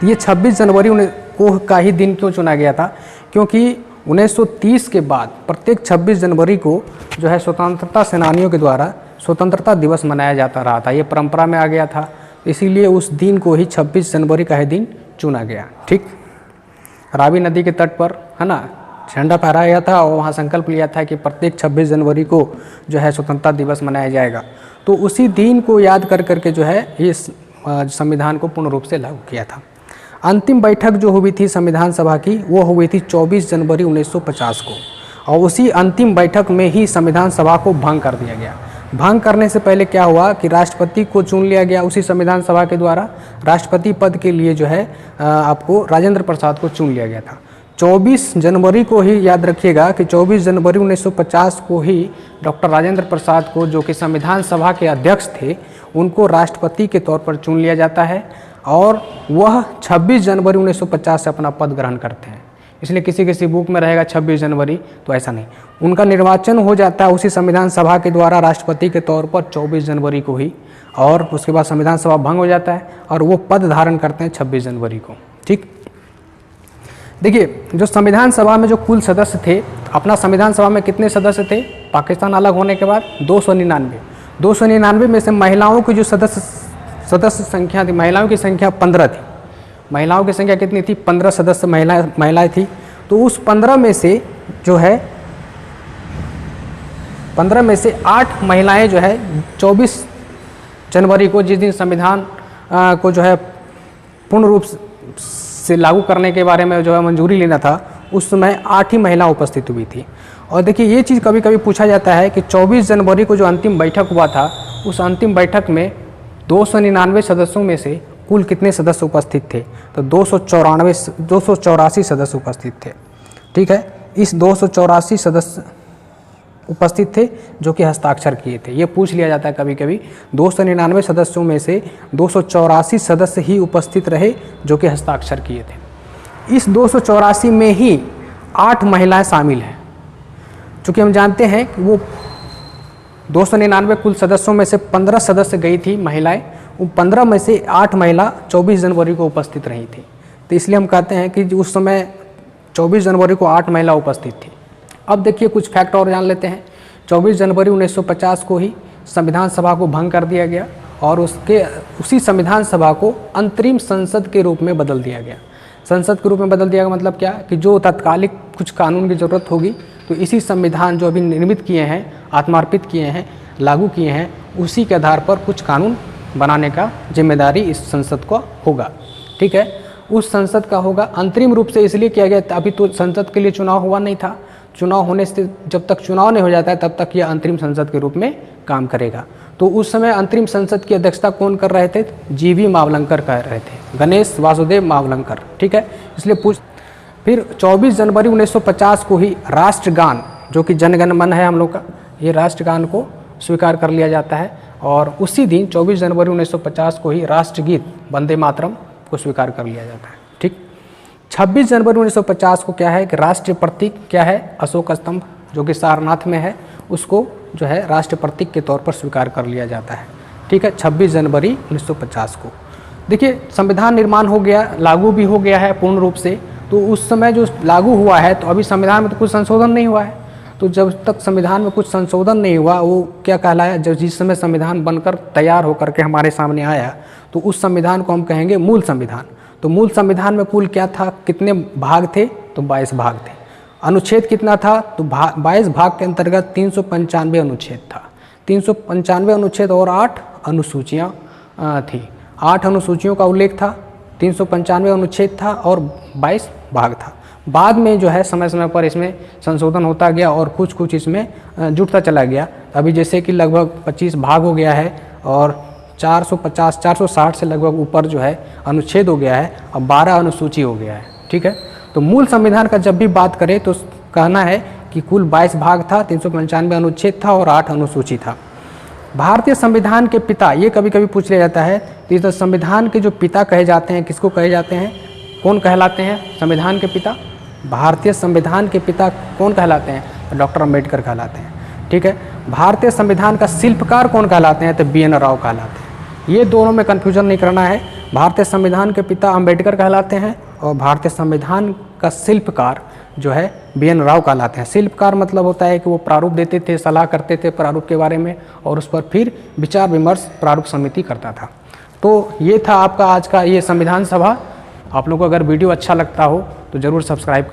ये 26 जनवरी को का ही दिन क्यों चुना गया था? क्योंकि 1930 के बाद प्रत्येक 26 जनवरी को जो है स्वतंत्रता सेनानियों के द्वारा स्वतंत्रता दिवस मनाया जाता रहा था, ये परंपरा में आ गया था। इसीलिए उस दिन को ही 26 जनवरी का ही दिन चुना गया, ठीक। रावी नदी के तट पर है ना झंडा फहराया गया था और वहाँ संकल्प लिया था कि प्रत्येक 26 जनवरी को जो है स्वतंत्रता दिवस मनाया जाएगा। तो उसी दिन को याद कर करके जो है इस संविधान को पूर्ण रूप से लागू किया था। अंतिम बैठक जो हुई थी संविधान सभा की वो हुई थी 24 जनवरी 1950 को, और उसी अंतिम बैठक में ही संविधान सभा को भंग कर दिया गया। भंग करने से पहले क्या हुआ कि राष्ट्रपति को चुन लिया गया उसी संविधान सभा के द्वारा। राष्ट्रपति पद के लिए जो है आपको राजेंद्र प्रसाद को चुन लिया गया था। 24 जनवरी को ही याद रखिएगा कि 24 जनवरी 1950 को ही डॉक्टर राजेंद्र प्रसाद को, जो कि संविधान सभा के अध्यक्ष थे, उनको राष्ट्रपति के तौर पर चुन लिया जाता है और वह 26 जनवरी 1950 से अपना पद ग्रहण करते हैं। इसलिए किसी किसी बुक में रहेगा 26 जनवरी, तो ऐसा नहीं। उनका निर्वाचन हो जाता है उसी संविधान सभा के द्वारा राष्ट्रपति के तौर पर 24 जनवरी को ही, और उसके बाद संविधान सभा भंग हो जाता है और वो पद धारण करते हैं 26 जनवरी को, ठीक। देखिए, जो संविधान सभा में जो कुल सदस्य थे, अपना संविधान सभा में कितने सदस्य थे? पाकिस्तान अलग होने के बाद 299 में से महिलाओं की जो सदस्य संख्या थी, महिलाओं की संख्या 15 थी। महिलाओं की संख्या कितनी थी? 15 सदस्य महिलाएं थी। तो उस 15 में से जो है 15 में से 8 महिलाएं जो है 24 जनवरी को, जिस दिन संविधान को जो है पूर्ण रूप से लागू करने के बारे में जो है मंजूरी लेना था, उस समय 8 ही महिला उपस्थित हुई थी। और देखिए, ये चीज़ कभी कभी पूछा जाता है कि 24 जनवरी को जो अंतिम बैठक हुआ था, उस अंतिम बैठक में 299 सदस्यों में से कुल कितने सदस्य उपस्थित थे? तो 284 सदस्य उपस्थित थे, ठीक है। इस 284 सदस्य उपस्थित थे जो कि हस्ताक्षर किए थे। ये पूछ लिया जाता है कभी कभी, 299 सदस्यों में से 284 सदस्य ही उपस्थित रहे जो कि हस्ताक्षर किए थे। इस 284 में ही 8 महिलाएं शामिल हैं। चूँकि हम जानते हैं कि वो 299 कुल सदस्यों में से 15 सदस्य गई थी महिलाएं, उन 15 में से 8 महिला 24 जनवरी को उपस्थित रही थी। तो इसलिए हम कहते हैं कि उस समय 24 जनवरी को 8 महिला उपस्थित थी। अब देखिए कुछ फैक्ट और जान लेते हैं। 24 जनवरी 1950 को ही संविधान सभा को भंग कर दिया गया और उसी संविधान सभा को अंतरिम संसद के रूप में बदल दिया गया। संसद के रूप में बदल दिया गया मतलब क्या कि जो तत्कालिक कुछ कानून की ज़रूरत होगी तो इसी संविधान जो अभी निर्मित किए हैं, आत्मार्पित किए हैं, लागू किए हैं, उसी के आधार पर कुछ कानून बनाने का जिम्मेदारी इस संसद को होगा। ठीक है, उस संसद का होगा। अंतरिम रूप से इसलिए किया गया, अभी तो संसद के लिए चुनाव हुआ नहीं था। चुनाव होने से जब तक चुनाव नहीं हो जाता है तब तक यह अंतरिम संसद के रूप में काम करेगा। तो उस समय अंतरिम संसद की अध्यक्षता कौन कर रहे थे? जीवी मावलंकर कर रहे थे, गणेश वासुदेव मावलंकर। ठीक है, इसलिए फिर 24 जनवरी 1950 को ही राष्ट्रगान, जो कि जनगण मन है हम लोग का, ये राष्ट्रगान को स्वीकार कर लिया जाता है। और उसी दिन 24 जनवरी 1950 को ही राष्ट्रगीत वंदे मातरम को स्वीकार कर लिया जाता है। ठीक, 26 जनवरी 1950 को क्या है कि राष्ट्रीय प्रतीक क्या है? अशोक स्तंभ, जो कि सारनाथ में है, उसको जो है राष्ट्रीय प्रतीक के तौर पर स्वीकार कर लिया जाता है। ठीक है, 26 जनवरी 1950 को। देखिए संविधान निर्माण हो गया, लागू भी हो गया है पूर्ण रूप से। तो उस समय जो लागू हुआ है, तो अभी संविधान में तो कुछ संशोधन नहीं हुआ है। तो जब तक संविधान में कुछ संशोधन नहीं हुआ, वो क्या कहलाया? जब जिस समय संविधान बनकर तैयार होकर के हमारे सामने आया, तो उस संविधान को हम कहेंगे मूल संविधान। तो मूल संविधान में कुल क्या था, कितने भाग थे? तो 22 भाग थे। अनुच्छेद कितना था? तो 22 भाग के अंतर्गत 395 अनुच्छेद था। 395 अनुच्छेद और 8 अनुसूचियाँ थी। 8 अनुसूचियों का उल्लेख था, 395 अनुच्छेद था और 22 भाग था। बाद में जो है समय समय पर इसमें संशोधन होता गया और कुछ कुछ इसमें जुड़ता चला गया। अभी जैसे कि लगभग 25 भाग हो गया है और 460 से लगभग ऊपर जो है अनुच्छेद हो गया है, अब 12 अनुसूची हो गया है। ठीक है, तो मूल संविधान का जब भी बात करें तो कहना है कि कुल 22 भाग था, 395 अनुच्छेद था और 8 अनुसूची था। भारतीय संविधान के पिता, ये कभी कभी पूछ लिया जाता है, तो इस संविधान के जो पिता कहे जाते हैं, किसको कहे जाते हैं? कौन कहलाते हैं संविधान के पिता? भारतीय संविधान के पिता कौन कहलाते हैं? तो डॉक्टर अम्बेडकर कहलाते हैं। ठीक है, भारतीय संविधान का शिल्पकार कौन कहलाते हैं? तो BN राव कहलाते हैं। ये दोनों में कन्फ्यूजन नहीं करना है। भारतीय संविधान के पिता अम्बेडकर कहलाते हैं और भारतीय संविधान का शिल्पकार जो है BN राव कहलाते हैं। शिल्पकार मतलब होता है कि वो प्रारूप देते थे, सलाह करते थे प्रारूप के बारे में और उस पर फिर विचार विमर्श प्रारूप समिति करता था। तो ये था आपका आज का ये संविधान सभा। आप लोगों को अगर वीडियो अच्छा लगता हो तो ज़रूर सब्सक्राइब करें।